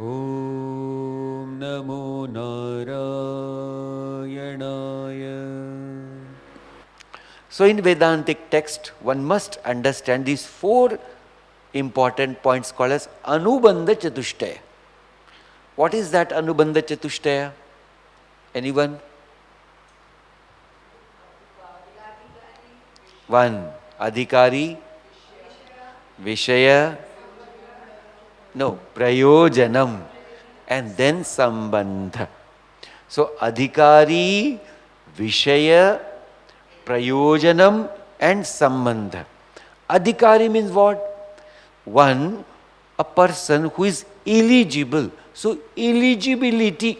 Om Namo Narayanaya. So in Vedantic text, one must understand these four important points called as Anubandha Chatushtaya. What is that Anubandha Chatushtaya? Anyone? One, Adhikari, Vishaya, no, Prayojanam, and then Sambandha. So Adhikari, Vishaya, Prayojanam and Sambandha. Adhikari means what? One, a person who is eligible. So eligibility.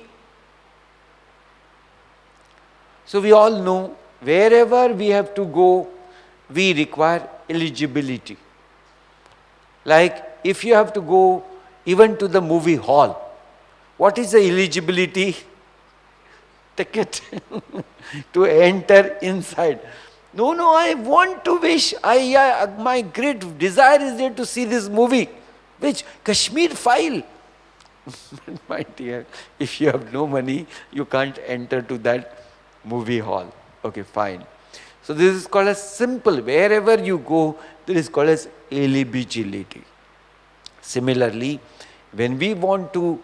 So we all know wherever we have to go, we require eligibility. Like if you have to go even to the movie hall, what is the eligibility? Ticket to enter inside. No, I want to wish. My great desire is there to see this movie. Which? Kashmir File. My dear, if you have no money, you can't enter to that movie hall. Okay, fine. So this is called as simple. Wherever you go, this is called as eligibility. Similarly, when we want to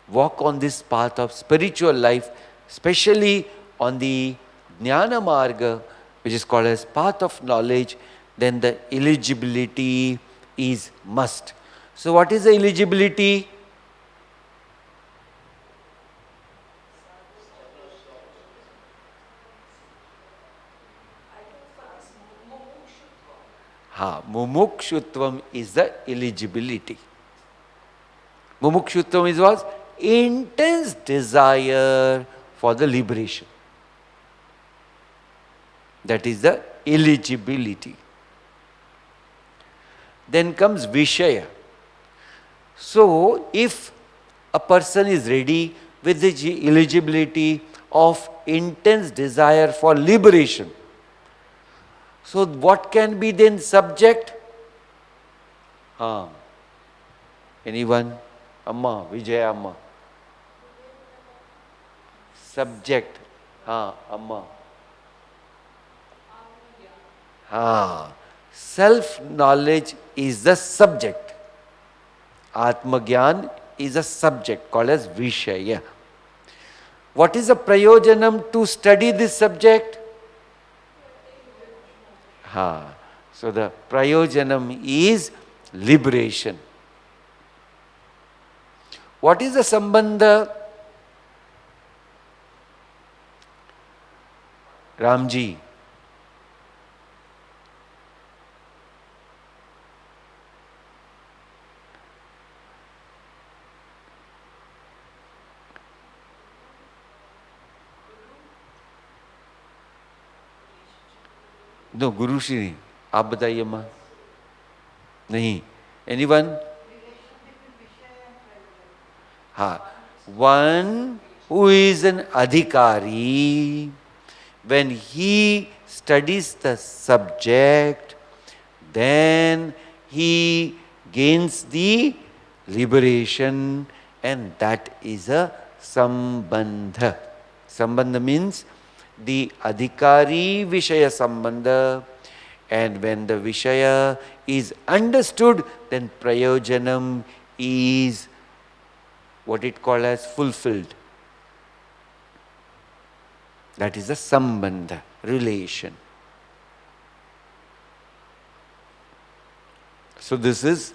walk on this path of spiritual life, especially on the Jnana Marga, which is called as path of knowledge, then the eligibility is must. So what is the eligibility? Mumukshutvam is the eligibility. Mumukshutvam is what? Intense desire for the liberation. That is the eligibility. Then comes Vishaya. So, if a person is ready with the eligibility of intense desire for liberation, so what can be then subject? Anyone? Amma, Vijaya Amma. Subject. Amma. Self-knowledge is the subject. Atma-gyan is a subject called as Vishaya. What is the prayojanam to study this subject? So the prayojanam is liberation. What is the sambandha? Ramji. No, Guru Shri नहीं. आप बताइए माँ. नहीं. Anyone? One who is an adhikari, when he studies the subject, then he gains the liberation, and that is a sambandha. Sambandha means the adhikari vishaya sambandha, and when the vishaya is understood, then prayojanam is what it called as fulfilled. That is the sambandha, relation. So this is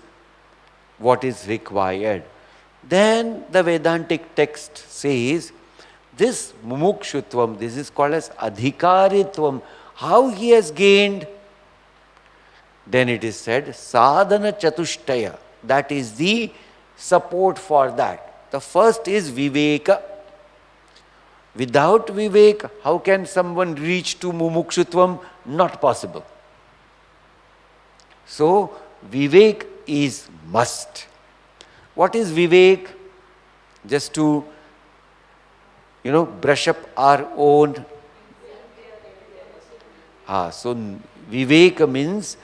what is required. Then the Vedantic text says, this mumukshutvam, this is called as adhikaritvam. How he has gained? Then it is said, sadhana chatushtaya. That is the support for that. The first is viveka. Without vivek, how can someone reach to mumukshutvam? Not possible. So, vivek is must. What is vivek? Just to, brush up our own. So, vivek means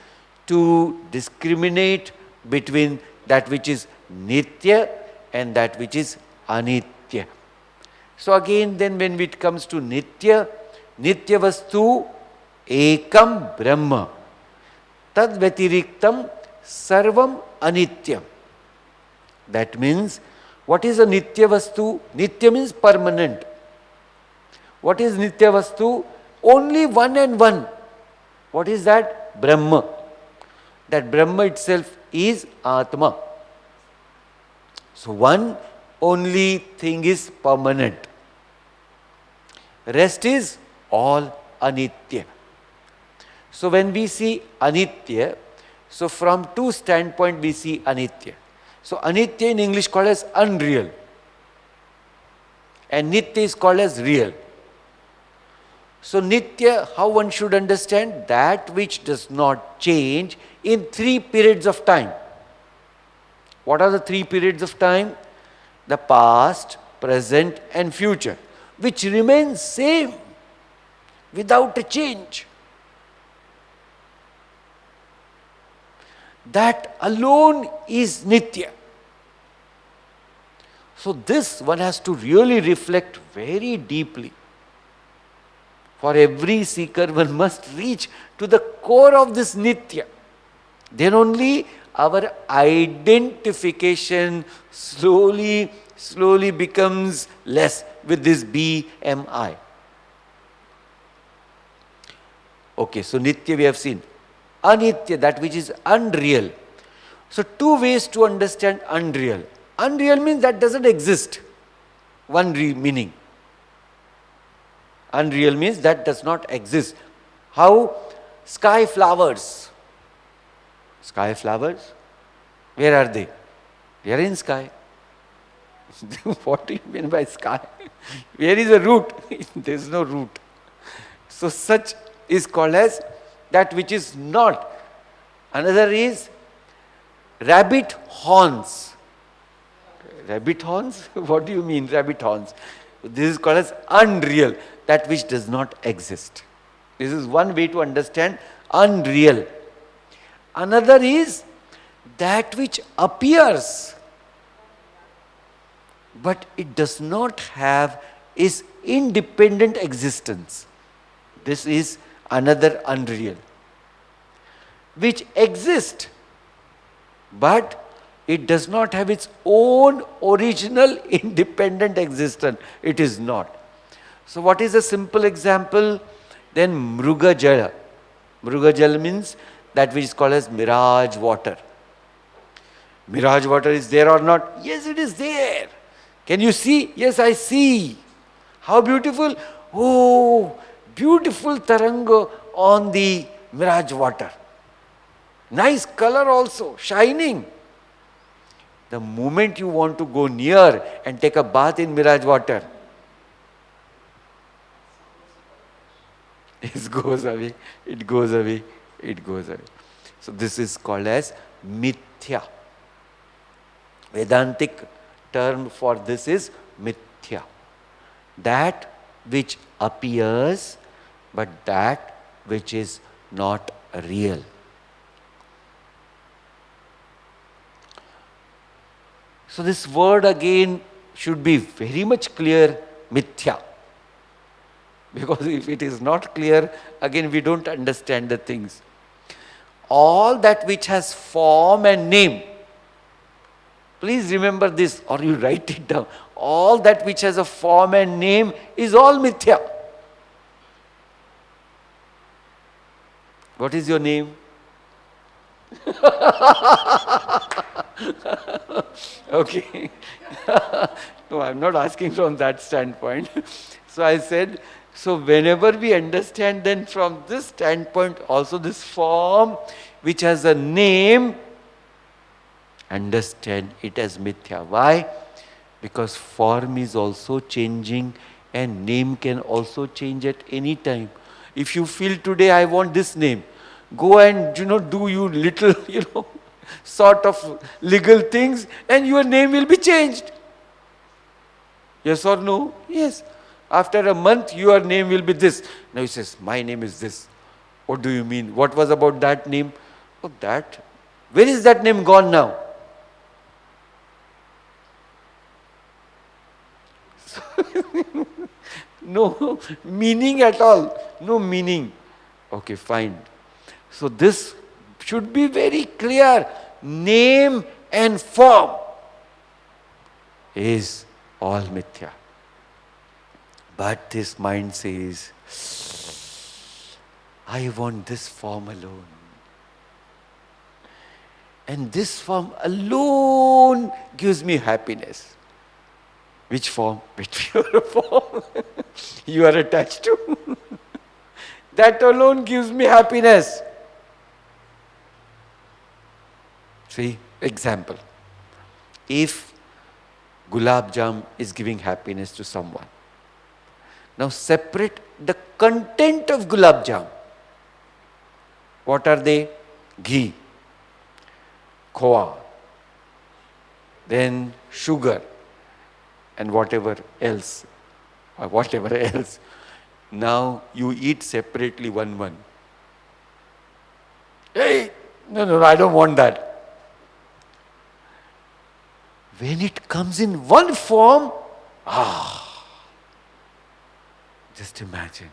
to discriminate between that which is nitya and that which is anitya. So again then when it comes to nitya, nitya vastu ekam brahma, tad vyatiriktam sarvam anityam. That means, what is a nitya vastu? Nitya means permanent. What is nitya vastu? Only one and one. What is that? Brahma. That Brahma itself is Atma. So one only thing is permanent. Rest is all anitya. So when we see anitya, so from two standpoints we see anitya. So anitya in English called as unreal, and nitya is called as real. So nitya, how one should understand? That which does not change in 3 periods of time. What are the 3 periods of time? The past, present and future, which remains same without a change. That alone is nitya. So this one has to really reflect very deeply. For every seeker, one must reach to the core of this nitya. Then only our identification slowly becomes less with this BMI. Okay, so nitya we have seen. Anitya, that which is unreal. So 2 ways to understand unreal. Unreal means that doesn't exist. One meaning. Unreal means that does not exist. How? Sky flowers. Sky flowers? Where are they? They are in sky. What do you mean by sky? Where is the root? There is no root. So such is called as that which is not. Another is rabbit horns. Rabbit horns? What do you mean rabbit horns? This is called as unreal, that which does not exist. This is one way to understand unreal. Another is that which appears, but it does not have its independent existence. This is another unreal. Which exists, but it does not have its own original independent existence. It is not. So what is a simple example? Then Mruga Jala. Mruga Jala means that which is called as mirage water. Mirage water is there or not? Yes, it is there. Can you see? Yes, I see. How beautiful? Oh, beautiful taranga on the mirage water. Nice color also, shining. The moment you want to go near and take a bath in mirage water, it goes away, it goes away, it goes away. So this is called as mithya. Vedantic term for this is mithya. That which appears, but that which is not real. So this word again should be very much clear, mithya. Because if it is not clear, again we don't understand the things. All that which has form and name, please remember this or you write it down. All that which has a form and name is all mithya. What is your name? Okay. No, I'm not asking from that standpoint. So I said, so whenever we understand then from this standpoint also this form which has a name, understand it as mithya. Why? Because form is also changing and name can also change at any time. If you feel today I want this name, go and do you little sort of legal things and your name will be changed. Yes or no? Yes. After a month your name will be this. Now he says, my name is this. What do you mean? What was about that name? Oh, that. Where is that name gone now? No meaning at all. No meaning. Okay, fine. So this should be very clear. Name and form is all mithya. But this mind says, I want this form alone. And this form alone gives me happiness. Which form? Whichever form you are attached to. That alone gives me happiness. See, example. If gulab jam is giving happiness to someone, now separate the content of gulab jam. What are they? Ghee, khoa, then sugar, and whatever else. Now you eat separately one. Hey, no, I don't want that. When it comes in one form, just imagine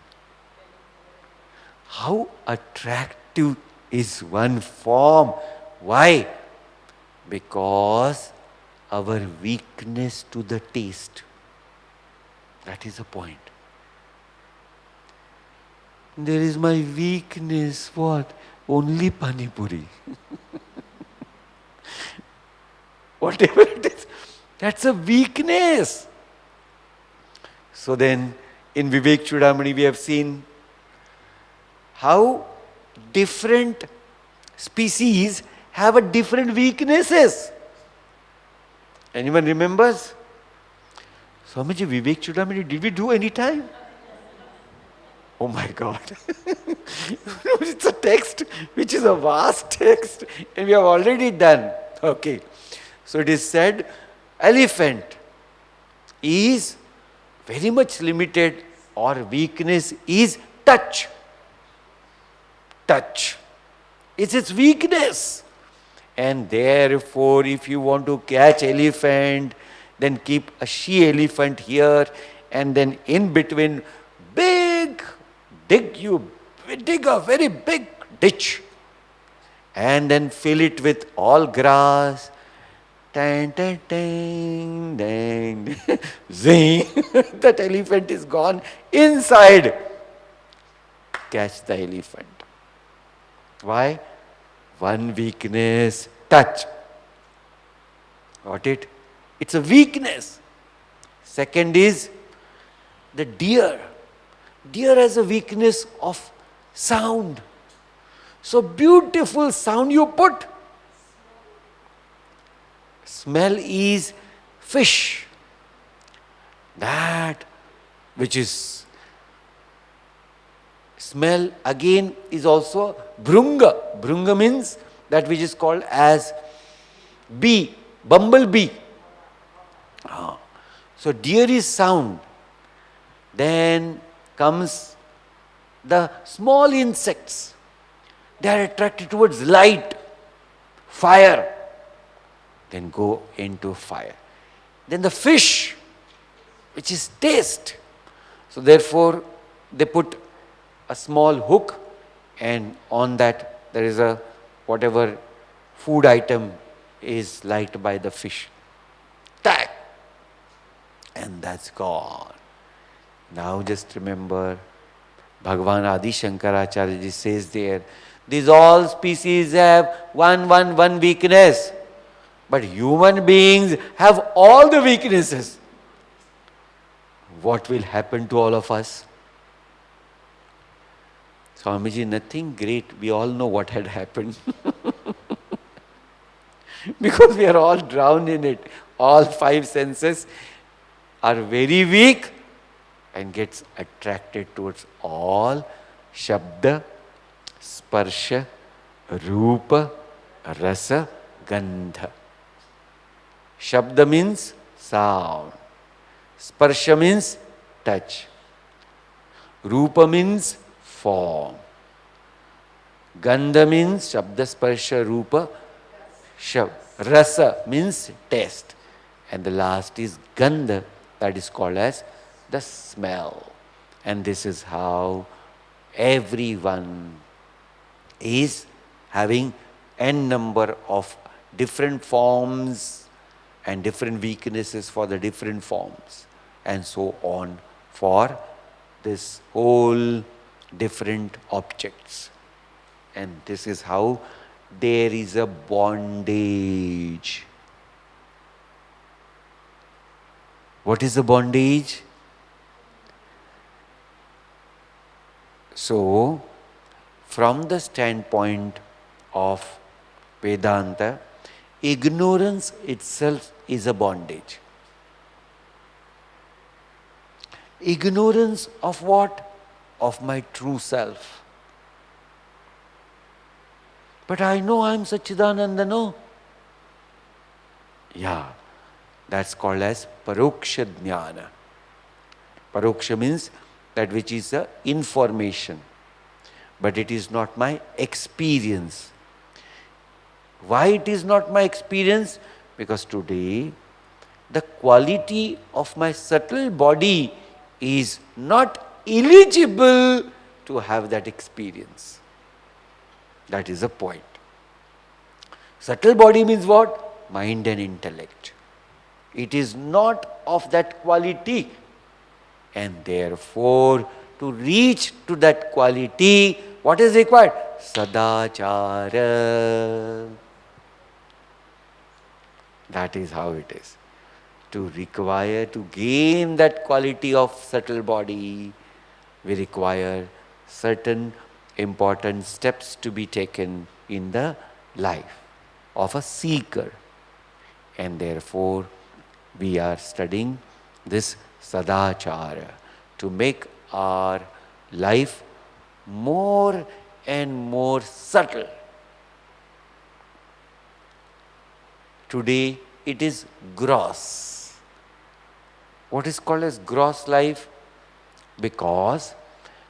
how attractive is one form. Why? Because our weakness to the taste. That is the point. There is my weakness. What? Only pani puri. Whatever it is, that's a weakness. So then, in Vivek Chudamani, we have seen how different species have a different weaknesses. Anyone remembers? Swamiji, Vivek Chudamani, did we do any time? Oh my God. It's a text which is a vast text and we have already done. Okay. So it is said, elephant is very much limited or weakness is touch. Touch. It's its weakness. And therefore, if you want to catch elephant, then keep a she elephant here and then in between dig a very big ditch and then fill it with all grass. Dang, dang, dang, dang. Zing. That elephant is gone inside. Catch the elephant. Why? One weakness, touch. Got it? It's a weakness. Second is the deer. Deer has a weakness of sound. So beautiful sound you put. Smell is fish. That which is smell again is also brunga. Brunga means that which is called as bee, bumblebee. So deer is sound. Then comes the small insects. They are attracted towards light, fire. Then go into fire. Then the fish, which is taste. So therefore, they put a small hook and on that there is a whatever food item is liked by the fish. Tag! And that's gone. Now just remember, Bhagavan Adi Shankracharya ji says there, these all species have one weakness. But human beings have all the weaknesses. What will happen to all of us? Swamiji, nothing great. We all know what had happened. Because we are all drowned in it. All five senses are very weak and gets attracted towards all Shabda, Sparsha, Rupa, Rasa, Gandha. Shabda means sound. Sparsha means touch. Rupa means form. Gandha means Shabda, Sparsha, Rupa. Rasa means taste. And the last is Gandha, that is called as the smell. And this is how everyone is having n number of different forms and different weaknesses for the different forms, and so on for this whole different objects. And this is how there is a bondage. What is the bondage? So, from the standpoint of Vedanta, ignorance itself is a bondage. Ignorance of what? Of my true self. But I know I am Satchidananda, no? Yeah, that's called as Paroksha Jnana. Paroksha means that which is the information, but it is not my experience. Why it is not my experience? Because today the quality of my subtle body is not eligible to have that experience. That is the point. Subtle body means what? Mind and intellect. It is not of that quality. And therefore, to reach to that quality, what is required? Sadachara. That is how it is. To gain that quality of subtle body, we require certain important steps to be taken in the life of a seeker. And therefore, we are studying this Sadachara to make our life more and more subtle. Today it is gross. What is called as gross life? Because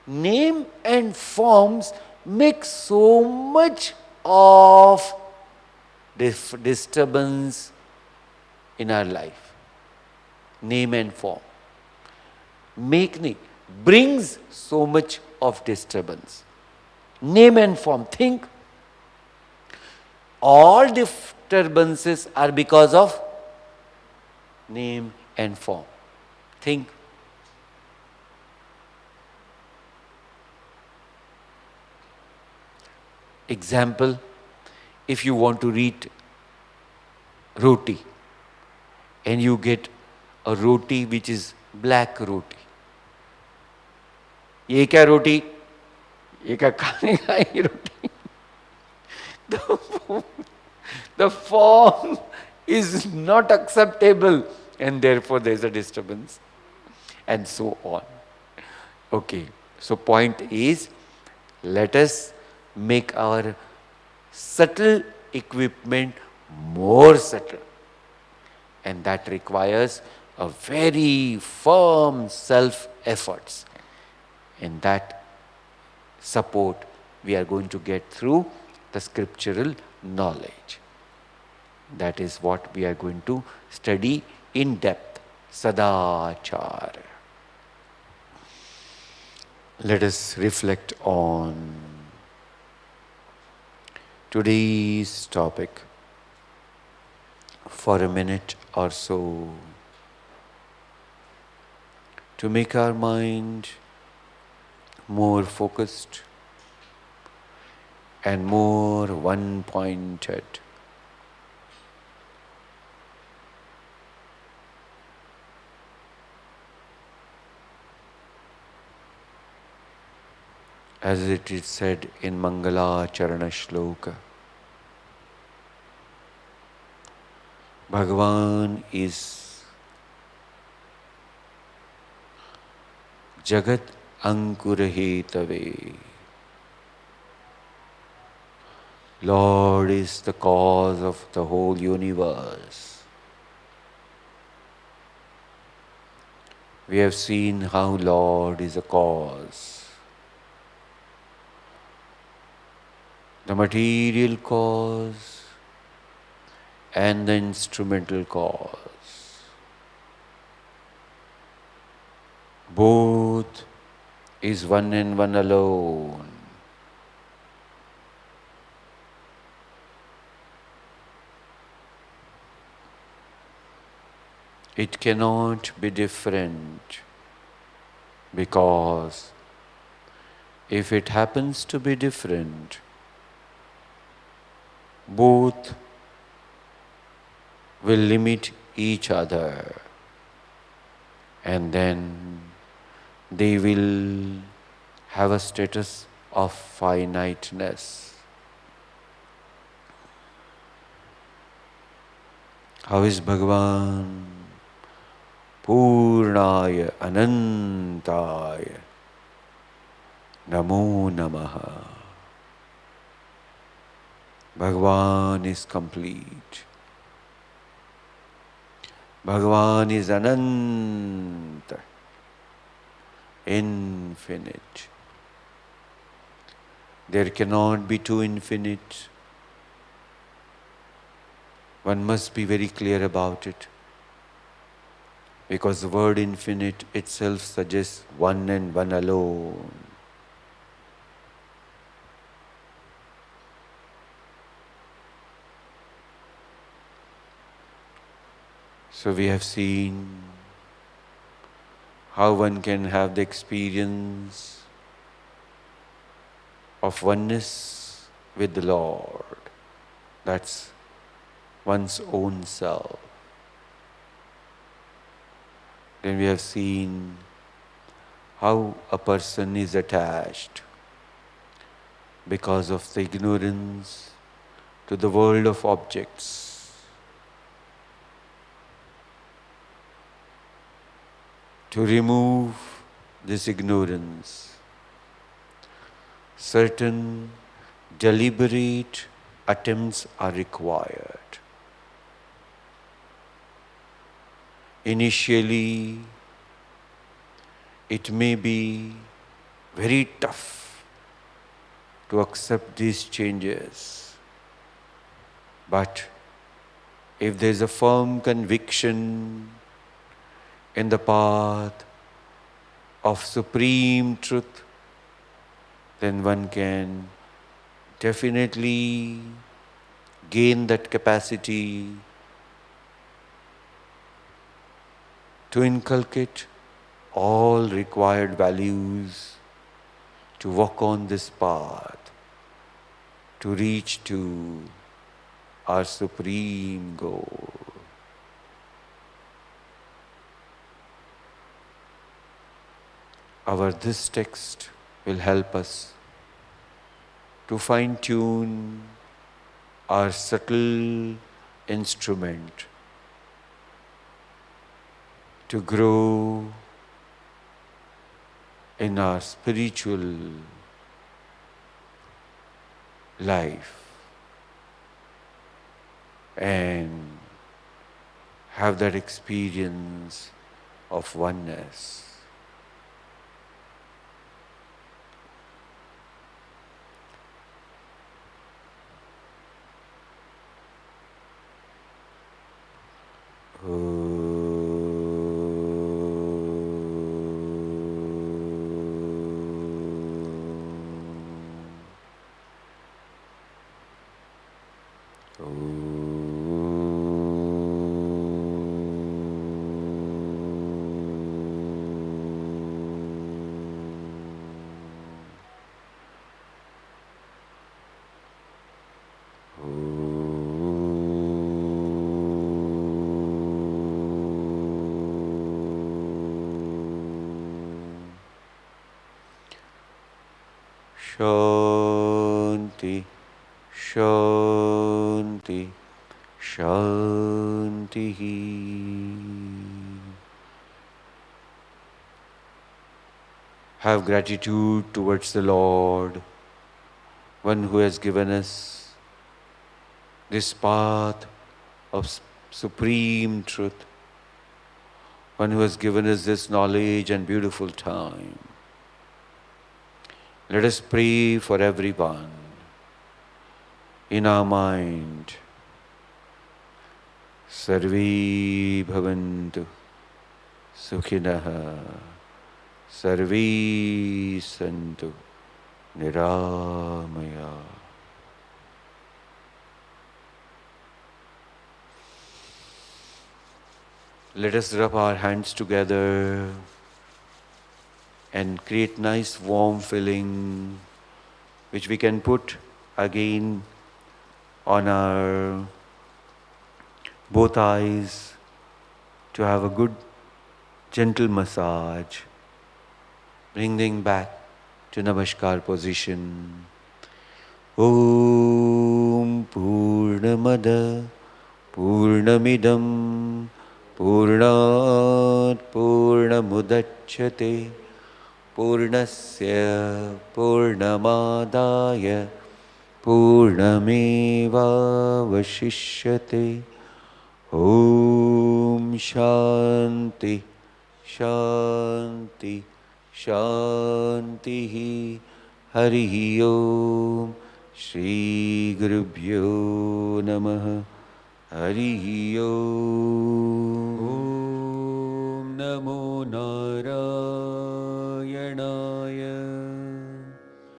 name and forms make so much of disturbance in our life. Name and form brings so much of disturbance. Name and form. Think. All disturbances are because of name and form. Think. Example, if you want to eat roti and you get a roti which is black roti. ये क्या रोटी? ये क्या खाने का ही रोटी? The form is not acceptable and therefore there is a disturbance and so on. Okay, so point is, let us make our subtle equipment more subtle, and that requires a very firm self-efforts, and that support we are going to get through the scriptural knowledge. That is what we are going to study in depth. Sadachara. Let us reflect on today's topic for a minute or so to make our mind more focused and more one-pointed. As it is said in Mangala Charana Shloka, Bhagavan is Jagat Ankurahetave. Lord is the cause of the whole universe. We have seen how Lord is a cause. The material cause and the instrumental cause. Both is one and one alone. It cannot be different, because if it happens to be different, both will limit each other, and then they will have a status of finiteness. How is Bhagavan? Purnaya Anantaya Namo Namaha. Bhagavan is complete. Bhagavan is Ananta, infinite. There cannot be two infinite. One must be very clear about it, because the word infinite itself suggests one and one alone. So we have seen how one can have the experience of oneness with the Lord. That's one's own self. Then we have seen how a person is attached because of the ignorance to the world of objects. To remove this ignorance, certain deliberate attempts are required. Initially, it may be very tough to accept these changes, but if there is a firm conviction in the path of supreme truth, then one can definitely gain that capacity to inculcate all required values to walk on this path, to reach to our supreme goal. This text will help us to fine-tune our subtle instrument to grow in our spiritual life and have that experience of oneness. Shanti, Shanti, Shanti. Have gratitude towards the Lord, one who has given us this path of supreme truth, one who has given us this knowledge and beautiful time. Let us pray for everyone in our mind. Sarve bhavantu sukhinah Sarve Santu Niramaya. Let us rub our hands together and create nice warm feeling which we can put again on our both eyes to have a good gentle massage, bringing back to Namaskar position. Om Purnamada Purnamidam Purnat Purnamudachyate Purnasya Purnamadaya Purnameva Vashishyate. Om Shanti Shanti Shanti Hari Om Shri Gurubhyo Namaha Hari Om. Om Namo Narayana